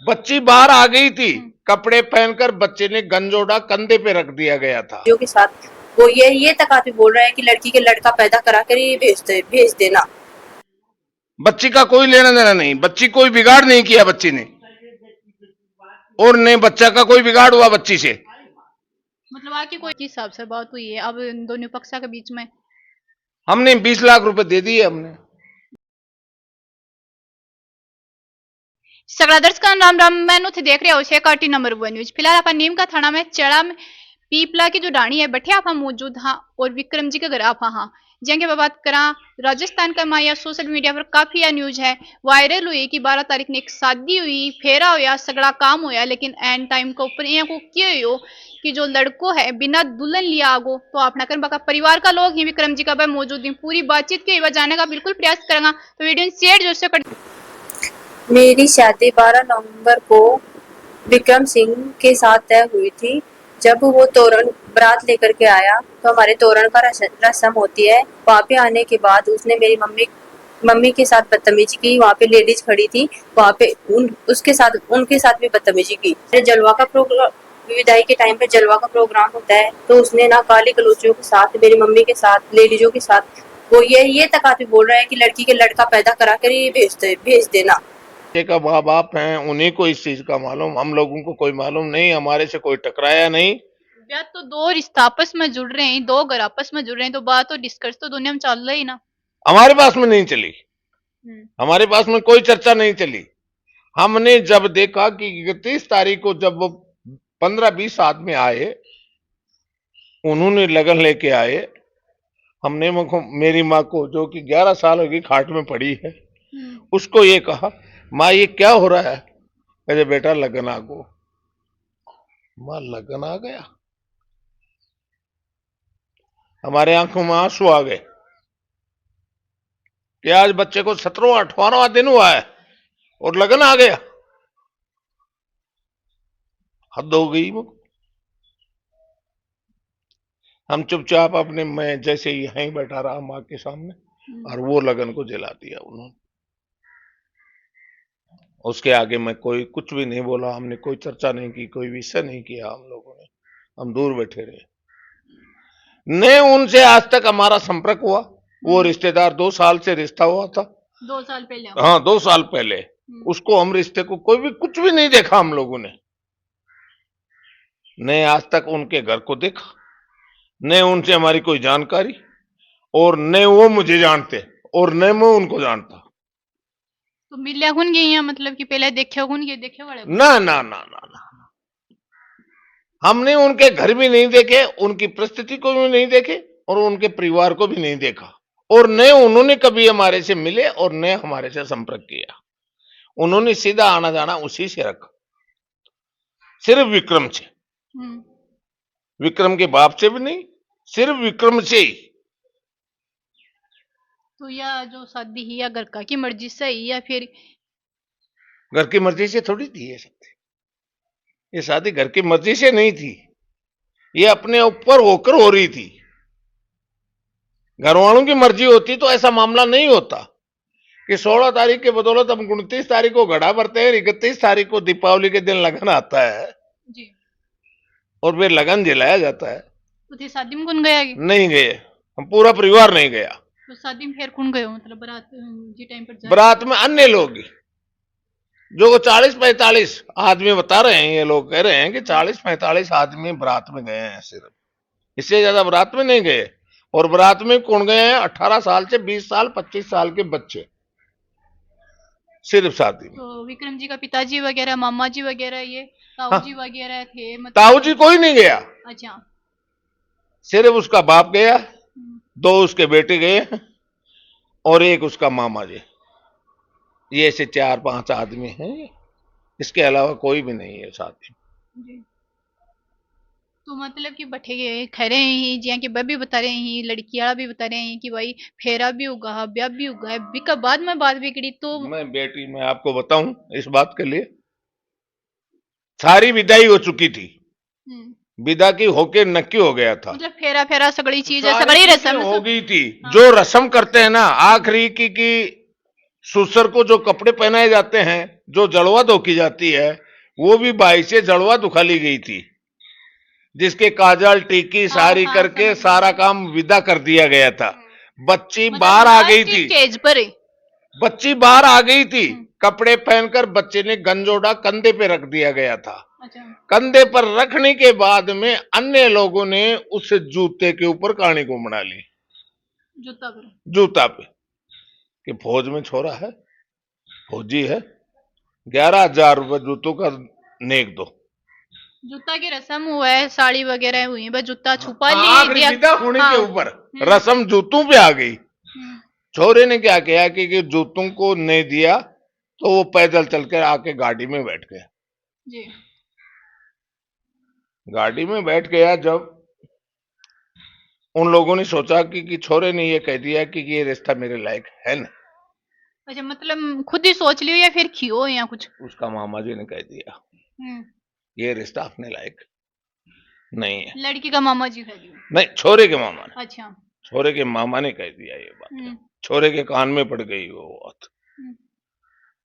बच्ची बाहर आ गई थी, कपड़े पहनकर बच्चे ने गंजोड़ा कंधे पे रख दिया गया था। जो के साथ वो ये तक आदमी बोल रहा है कि लड़की के लड़का पैदा करा कर ही भेज देना। बच्ची का कोई लेना देना नहीं, बच्ची कोई बिगाड़ नहीं किया बच्ची ने, और नहीं बच्चा का कोई बिगाड़ हुआ बच्ची से। मतलब आके कोई किस हिसाब से बात हुई है अब इन दोनों पक्षों के बीच में? हमने 20 लाख रुपए दे दिए हमने। सगड़ा दर्शकों राम राम, मैनू थे देख रहे हो शेकाटी नंबर 1 न्यूज। फिलहाल आप नीम का थाना में चढ़ा में पीपला की जो डाणी है बठे आप मौजूद हाँ, और विक्रम जी के घर आप हाँ जंगे बात करा राजस्थान का माया सोशल मीडिया पर काफी यह न्यूज है वायरल हुई कि 12 तारीख ने एक शादी हुई, फेरा होया, सगड़ा काम होया, लेकिन एंड टाइम के ऊपर यहाँ को क्यों हो कि जो लड़को है बिना दुल्हन लिया आगो तो अपना कर बाका परिवार का लोग ही विक्रम जी का भाई मौजूद है। पूरी बातचीत के जाने का बिल्कुल प्रयास करेंगे, तो वीडियो शेयर जो से कर। मेरी शादी 12 नवंबर को विक्रम सिंह के साथ तय हुई थी। जब वो तोरण बारात लेकर के आया तो हमारे तोरण का रस्म होती है। वहाँ पे आने के बाद उसने मेरी मम्मी के साथ बदतमीजी की। वहाँ पे लेडीज खड़ी थी, वहाँ पे उनके साथ भी बदतमीजी की। जलवा का प्रोग्राम, विदाई के टाइम पे जलवा का प्रोग्राम होता है, तो उसने ना काली कलोचियों के साथ, मेरी मम्मी के साथ, लेडीजों के साथ वो ये तक आके बोल रहा है कि लड़की के लड़का पैदा करा कर ही भेज देना। का माँ बाप हैं, उन्हीं को इस चीज का मालूम, हम लोगों को कोई मालूम नहीं, हमारे से कोई टकराया नहीं। तो दो रिश्ता आपस में जुड़ रहे हैं, दो घर आपस में जुड़ रहे हैं, तो बात तो डिस्कस तो दुनिया में चल रही ना। हमारे पास में नहीं चली, हमारे पास में कोई चर्चा नहीं चली। हमने जब देखा कि 31 तारीख को जब वो 15-20 आदमी आए, उन्होंने लगन लेके आए, हमने मेरी माँ को जो कि 11 साल होगी खाट में पड़ी है, उसको ये कहा, माँ ये क्या हो रहा है? कहे बेटा लगन आ गो। माँ लगन आ गया, हमारे आंखों में आंसू आ गए कि आज बच्चे को 17वां 18वां दिन हुआ है और लगन आ गया। हद हो गई वो। हम चुपचाप अपने, मैं जैसे यहीं बैठा रहा माँ के सामने, और वो लगन को जला दिया उन्होंने। उसके आगे मैं कोई कुछ भी नहीं बोला, हमने कोई चर्चा नहीं की, कोई विषय नहीं किया हम लोगों ने, हम दूर बैठे रहे। ने उनसे आज तक हमारा संपर्क हुआ, वो रिश्तेदार 2 साल से रिश्ता हुआ था, 2 साल पहले। हाँ 2 साल पहले, उसको हम रिश्ते को कोई भी कुछ भी नहीं देखा हम लोगों ने आज तक उनके घर को देखा, न उनसे हमारी कोई जानकारी, और न वो मुझे जानते और न मैं उनको जानता। तो मिलिया कौन गई है, मतलब कि पहले देखे कौन गए, देखे वाले ना ना ना ना ना, हमने उनके घर भी नहीं देखे, उनकी परिस्थिति को भी नहीं देखे, और उनके परिवार को भी नहीं देखा, और न उन्होंने कभी हमारे से मिले और न हमारे से संपर्क किया। उन्होंने सीधा आना जाना उसी से रखा, सिर्फ विक्रम से, विक्रम के बाप से भी नहीं, सिर्फ विक्रम से ही। तो या जो शादी ही या घर का की मर्जी से ही या फिर घर की मर्जी से थोड़ी थी ये शादी, ये शादी घर की मर्जी से नहीं थी, ये अपने ऊपर होकर हो रही थी। घर वालों की मर्जी होती तो ऐसा मामला नहीं होता कि 16 तारीख के बदौलत हम 29 तारीख को घड़ा भरते हैं, 31 तारीख को दीपावली के दिन लगन आता है जी, और फिर लगन जलाया जाता है। तो थे शादी में कौन गया? नहीं गए, हम पूरा परिवार नहीं गया। तो शादी में फिर कौन गए, मतलब बारात जी टाइम पर बारात में अन्य लोग, जो 40-45 आदमी बता रहे हैं, ये लोग कह रहे हैं कि 40-45 आदमी बारात में गए हैं, सिर्फ इससे ज्यादा बारात में नहीं गए। और बारात में कौन गए हैं? 18 साल से 20 साल 25 साल के बच्चे, सिर्फ शादी में। तो विक्रम जी का पिताजी वगैरह, मामा जी वगैरह, ये ताऊ जी वगैरह थे मतलब? ताऊ जी कोई नहीं गया, अच्छा, सिर्फ उसका बाप गया, 2 उसके बेटे गए, और एक उसका मामा जी। ये ऐसे 4-5 आदमी हैं, इसके अलावा कोई भी नहीं है साथी। तो मतलब कि बठे गए खरे ही जिया कि बबी बता रहे हैं, लड़की वाला भी बता रहे हैं कि भाई फेरा भी होगा, ब्याह भी होगा, बिका बाद में बात बिगड़ी तो मैं बेटी, मैं आपको बताऊं इस बात के लिए, सारी विदाई हो चुकी थी, विदा की होके नक्की हो गया था, मतलब फेरा फेरा सगड़ी चीज है, सगड़ी रस्म हो गई थी। जो रस्म करते हैं ना आखिरी की सुसर को जो कपड़े पहनाए जाते हैं, जो जड़वा धोकी जाती है, वो भी बाई से जड़वा दुखाली गई थी, जिसके काजल टीकी सारी हाँ, करके समझ सारा गई। काम विदा कर दिया गया था। बच्ची मतलब बाहर आ हर गई चीज थी, के एज पर है। बच्ची बाहर आ गई थी, कपड़े पहनकर बच्चे ने गंजोड़ा कंधे पे रख दिया गया था। अच्छा। कंधे पर रखने के बाद में अन्य लोगों ने उस जूते के ऊपर कहानी को बना ली, जूता पर। जूता पे, कि फौज में छोरा है, फौजी है, 11,000 रुपए जूतों का नेक दो। जूता की रस्म हुआ है, साड़ी वगैरह हुई है, बस जूता छुपा हाँ, ली आखिरी दिया। विदा होने के हाँ। ऊपर रस्म जूतों पे आ गई। हम्म, छोरे ने क्या किया कि जूतों को नहीं दिया, तो वो पैदल चल कर आके गाड़ी में बैठ गया। जी। गाड़ी में बैठ गया जब, उन लोगों ने सोचा कि छोरे ने ये कह दिया कि ये रिश्ता मेरे लायक है नहीं। अच्छा, मतलब खुद ही सोच लियो या फिर खियो या कुछ। उसका मामा जी ने कह दिया हम्म, ये रिश्ता अपने लायक नहीं है। लड़की का मामा जी कह दियो। नहीं, छोरे के मामा ने, अच्छा। छोरे के मामा ने कह दिया ये बात। हम्म, छोरे के कान में पड़ गई वो बात। हम्म,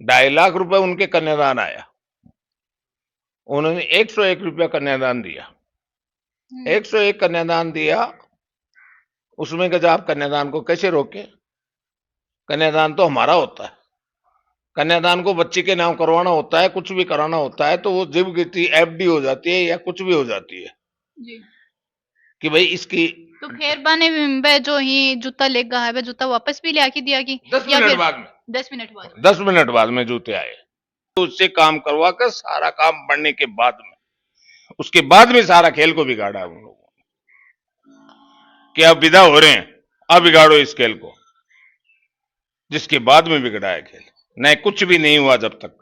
2.5 लाख रुपए उनके कन्यादान आया, उन्होंने 101 रुपया कन्यादान दिया। हम्म, 101 कन्यादान दिया, उसमें कि आप कन्यादान को कैसे रोके? कन्यादान तो हमारा होता है, कन्यादान को बच्ची के नाम करवाना होता है, कुछ भी कराना होता है तो वो जीवगति एफडी हो जाती है या कुछ भी हो जाती है, जी। कि भाई इसकी तो खैर बाने बे जो ही जूता ले गया है, बे जूता वापस भी ले आके दिया कि 10 या मिनट फिर बाद में, 10 मिनट बाद। 10 मिनट बाद में जूते आए। तो उससे काम करवा कर सारा काम बढ़ने के बाद में, उसके बाद में सारा खेल को बिगाड़ा उन लोगों ने, कि अब विदा हो रहे हैं, अब बिगाड़ो इस खेल को, जिसके बाद में बिगड़ा है खेल। नहीं, कुछ भी नहीं हुआ जब तक।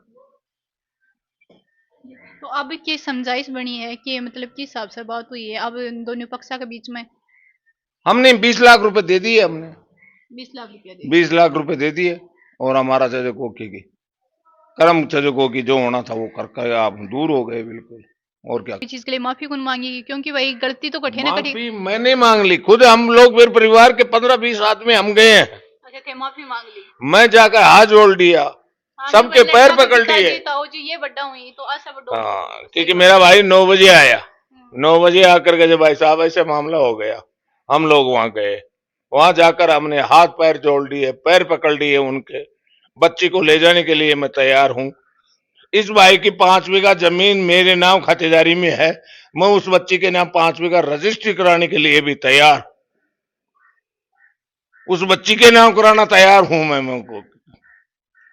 तो अब की समझाइश बनी है कि मतलब किस हिसाब से बात हुई है अब इन दोनों पक्षा के बीच में? हमने 20 लाख रुपए दे दिए, हमने 20 लाख रुपया दे। 20 लाख रुपए दे दिए, और हमारा चजो कोकी की कर्म, चजो कोकी जो होना था वो करके आप दूर हो गए बिल्कुल। और क्या, इस चीज के लिए माफी कौन मांगेगी, क्योंकि भाई गलती तो कठे ना कठी। माफी मैंने मांग ली खुद, हम लोग मेरे परिवार के 15-20 आदमी हम गए हैं, अच्छा, थे माफी मांग ली। मैं जाकर हाथ जोड़ दिया, हाँ, सबके जो पैर लड़का के पकड़ लिए। पिताजी ताऊ जी ये बड्डा हुई तो ऐसा बड्डो। हाँ, क्योंकि मेरा भाई 9 बजे आया, 9 बजे आकर के जब भाई साहब ऐसे मामला हो गया, हम लोग वहां गए, वहां जाकर हमने हाथ पैर जोड़ लिए, पैर पकड़ लिए उनके। बच्ची को ले जाने के लिए मैं तैयार हूं, इस भाई की 5 बीघा जमीन मेरे नाम खातेदारी में है, मैं उस बच्ची के नाम 5 बीघा रजिस्ट्री कराने के लिए भी तैयार, उस बच्ची के नाम कराना तैयार हूं मैं को,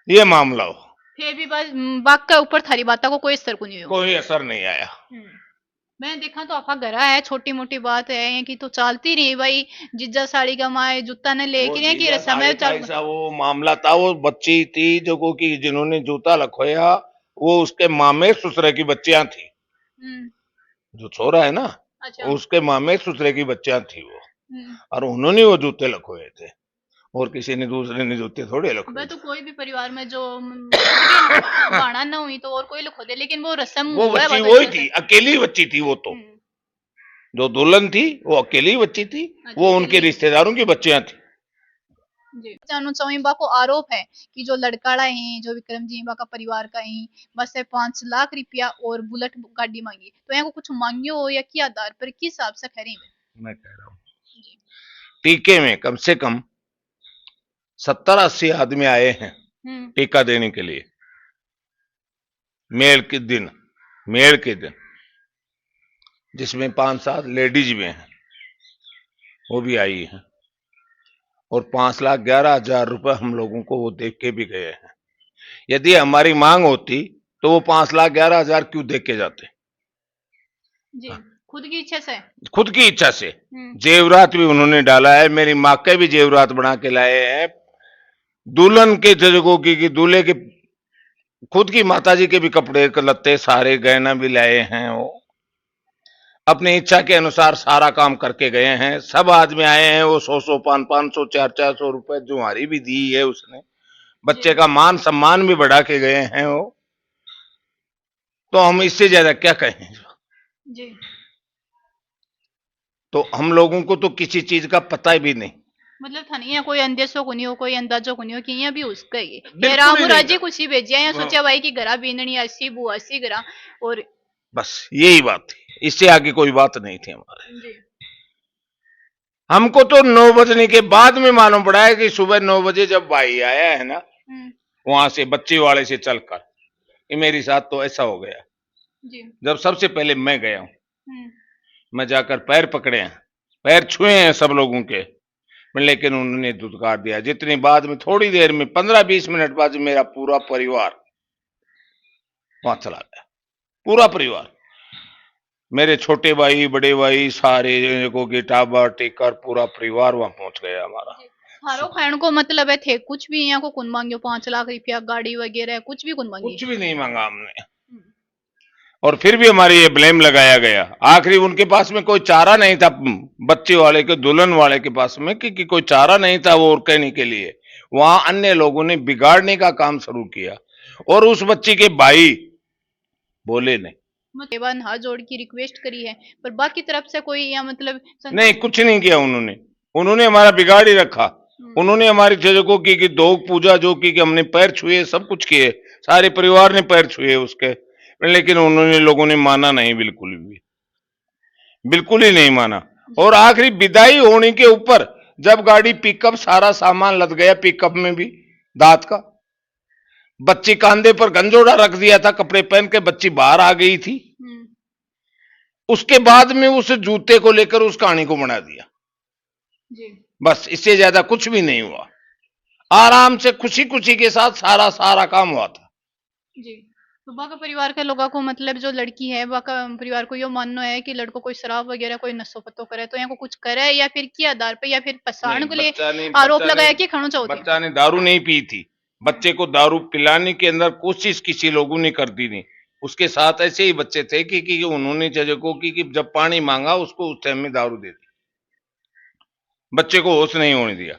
ये मामला हो। फिर भी बस बाग का ऊपर थारी बातों को कोई असर को नहीं हो। कोई असर नहीं आया। मैंने देखा तो आपका घरा है, छोटी मोटी बात है ये की तो चलती रही भाई, जीजा साड़ी का माए जूता ने वो लेके की जीजा रस्म साड़ी है का चल। ऐसा वो मामला था, वो बच्ची थी जो को कि जिन्होंने जूता लखोया, वो उसके मामे ससुरे की बच्चियां थी, हम्म, जो छोरा है ना, अच्छा। उसके मामे ससुरे की बच्चियां थी वो, हम्म, और उन्होंने वो जूते लखोए थे, और किसी ने दूसरे ने जूते थोड़े लखोए वह थे। तो कोई भी परिवार में जो खुद की गाना ना हुई तो और कोई लोग होते, लेकिन वो रस्म वो हुआ है बच्ची बहुत वही अच्छे थी, से। अकेली बच्ची थी वो तो, जो दुल्हन थी वो अकेली बच्ची थी, अच्छा, वो उनके अकेली। रिश्तेदारों की बच्चियां थी। जी, जानना चाहूंगी बा को आरोप है कि जो लड़काड़ा है जो विक्रम जी बा का परिवार का है, बस है 5 लाख रुपया और बुलेट गाड़ी मांगी, तो यहाँ को कुछ मांगियो हो या क्या आधार पर किस हिसाब से खरी में? मैं कह रहा हूँ जी। टीके में कम से कम 70-80 आदमी आए हैं टीका देने के लिए, मेल के दिन, मेल के दिन, जिसमें 5-7 लेडीज भी हैं, वो भी आई हैं, और 5,11,000 रुपए हम लोगों को वो देख के भी गए हैं। यदि हमारी मांग होती तो वो 5,11,000 क्यों देख के जाते? जी, खुद की इच्छा से। खुद की इच्छा से जेवरात भी उन्होंने डाला है, मेरी माँ के भी जेवरात बना के लाए हैं, दुल्हन के जगहों की दूल्हे के, खुद की माताजी के भी कपड़े लत्ते सारे गहना भी लाए हैं, वो अपनी इच्छा के अनुसार सारा काम करके गए हैं। सब आदमी आए हैं, वो 100-100, 500, 400 रुपए जुआरी भी दी है उसने, बच्चे का मान सम्मान भी बढ़ा के गए हैं वो, तो हम इससे ज्यादा क्या कहें? जी। तो हम लोगों को तो किसी चीज का पता भी नहीं। मतलब था नहीं है कोई अंदेशो को नहीं हो कोई अंदाजो को नहीं हो कि यहाँ भी उसका ही बिल्कुल राम ही नहीं राजी था। कुछ ही भेजिया या सोचा भाई कि घरा बीननी अस्सी बुआ अस्सी घरा और बस यही बात थी, इससे आगे कोई बात नहीं थी हमारे। जी हमको तो 9 बजने के बाद में मालूम पड़ा है कि सुबह 9 बजे जब भाई आया है ना, वहां से बच्ची वाले से चलकर, ये मेरे साथ तो ऐसा हो गया। जी जब सबसे पहले मैं गया हूं, हम्म, मैं जाकर पैर पकड़े हैं, पैर छुए हैं सब लोगों के, लेकिन उन्होंने धुतकार दिया। जितनी बाद में थोड़ी देर में 15-20 मिनट बाद मेरा पूरा परिवार वहां चला गया, पूरा परिवार, मेरे छोटे भाई बड़े भाई सारे को गिटाबा टेकर पूरा परिवार वहां पहुंच गया हमारा। थारो खान को मतलब है थे कुछ भी यहाँ को कौन मांगियो 5 लाख रुपया गाड़ी वगैरह कुछ भी कौन मांगी कुछ भी नहीं मांगा हमने, और फिर भी हमारे ये ब्लेम लगाया गया। आखिरी उनके पास में कोई चारा नहीं था, बच्चे वाले के दुल्हन वाले के पास में कि कोई चारा नहीं था वो और कहने के लिए। वहां अन्य लोगों ने बिगाड़ने का काम शुरू किया, और उस बच्ची के भाई बोले नहीं, मतलब हाथ जोड़ की रिक्वेस्ट करी है पर बाकी तरफ से कोई या मतलब नहीं कुछ नहीं किया उन्होंने। उन्होंने हमारा बिगाड़ ही रखा। उन्होंने हमारी चीजों को की दोग पूजा जो की कि हमने पैर छुए, सब कुछ किए, सारे परिवार ने पैर छुए उसके, लेकिन उन्होंने लोगों ने माना नहीं, बिल्कुल भी, बिल्कुल ही नहीं माना। और आखिरी विदाई होने के ऊपर जब गाड़ी पिकअप, सारा सामान लद गया पिकअप में भी दांत का, बच्ची कांधे पर गंजोड़ा रख दिया था, कपड़े पहन के बच्ची बाहर आ गई थी। उसके बाद में उस जूते को लेकर उस कहानी को बना दिया। जी बस इससे ज्यादा कुछ भी नहीं हुआ। आराम से खुशी खुशी के साथ सारा काम हुआ था। जी तो बाका परिवार के लोगों को मतलब जो लड़की है बाका परिवार को यो मानना है कि लड़कों कोई शराब वगैरह कोई नशो पत्तो करे तो यहाँ को कुछ करे या फिर किस आधार पे या फिर पसाण के लिए आरोप लगाया कि खानो चाहती बच्चा ने दारू नहीं पी थी, बच्चे को दारू पिलाने के अंदर कोशिश किसी लोगों ने कर दी नहीं। उसके साथ ऐसे ही बच्चे थे कि उन्होंने जज को कि जब पानी मांगा उसको उस टाइम में दारू दे दी, बच्चे को होश नहीं होने दिया।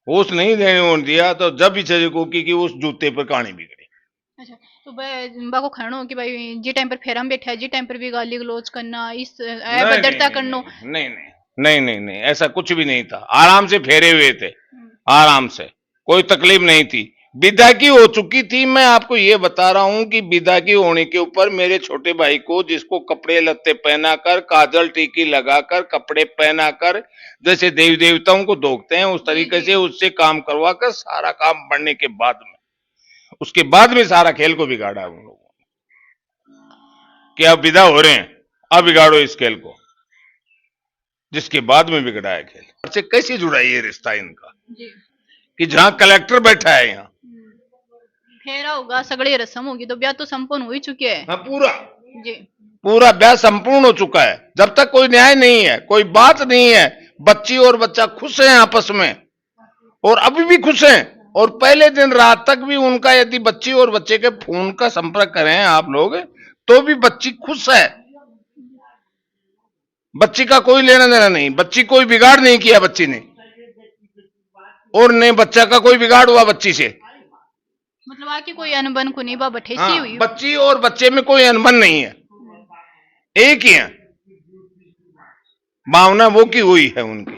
होश नहीं देने होने दिया तो जब भी जज को कि उस जूते पर कहानी बिगड़ी। अच्छा तो बा को खानो कि भाई जी टाइम पर फेरम बैठा है जी टाइम पर भी गाली गलोच करना इस अभद्रता करना नहीं, ऐसा कुछ भी नहीं था। आराम से फेरे हुए थे, आराम से, कोई तकलीफ नहीं थी। विदा की हो चुकी थी। मैं आपको ये बता रहा हूं कि विदा की होने के ऊपर मेरे छोटे भाई को, जिसको कपड़े लत्ते पहनाकर, काजल टीकी लगाकर, कपड़े पहनाकर, जैसे देवी देवताओं को दोगते हैं उस तरीके से उससे काम करवा कर, सारा काम बढ़ने के बाद में, उसके बाद में सारा खेल को बिगाड़ा उन लोगों ने कि अब विदा हो रहे हैं, अब बिगाड़ो इस खेल को, जिसके बाद में बिगड़ा है खेल। से कैसे जुड़ा ये रिश्ता इनका कि जहां कलेक्टर बैठा है यहाँ फेरा होगा, सगड़ी रस्म होगी, तो ब्याह तो संपन्न हो ही चुके हैं। हाँ, पूरा जी पूरा ब्याह संपूर्ण हो चुका है। जब तक कोई न्याय नहीं है, कोई बात नहीं है, बच्ची और बच्चा खुश हैं आपस में, और अभी भी खुश हैं। और पहले दिन रात तक भी उनका, यदि बच्ची और बच्चे के फोन का संपर्क करें आप लोग, तो भी बच्ची खुश है। बच्ची का कोई लेना देना नहीं, बच्ची कोई बिगाड़ नहीं किया बच्ची ने, और नहीं बच्चा का कोई बिगाड़ हुआ बच्ची से। मतलब आके कोई अनबन को नहीं बा बठेसी हाँ, हुई बच्ची और बच्चे में कोई अनबन नहीं है, एक ही है, भावना वो की हुई है उनकी।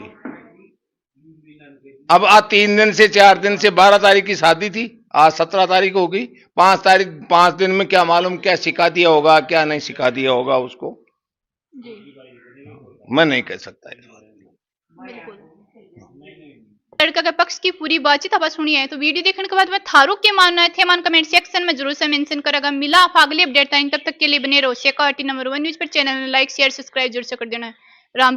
अब आज 3 दिन से 4 दिन से 12 तारीख की शादी थी, आज 17 तारीख हो गई। 5 दिन में क्या मालूम क्या सिखा दिया होगा, क्या नहीं सिखा दिया होगा उसको, मैं नहीं कह सकता। बिल्कुल लड़का के पक्ष की पूरी बातचीत आप सुनी है, तो वीडियो देखने के बाद में थारू के मानना है थे मान कमेंट सेक्शन में जरूर से मेंशन करेगा। मिला आप अगले अपडेट टाइम, तब तक के लिए बने रहो शेका 18 नंबर 1 न्यूज पर। चैनल में लाइक शेयर सब्सक्राइब जरूर से कर देना। राम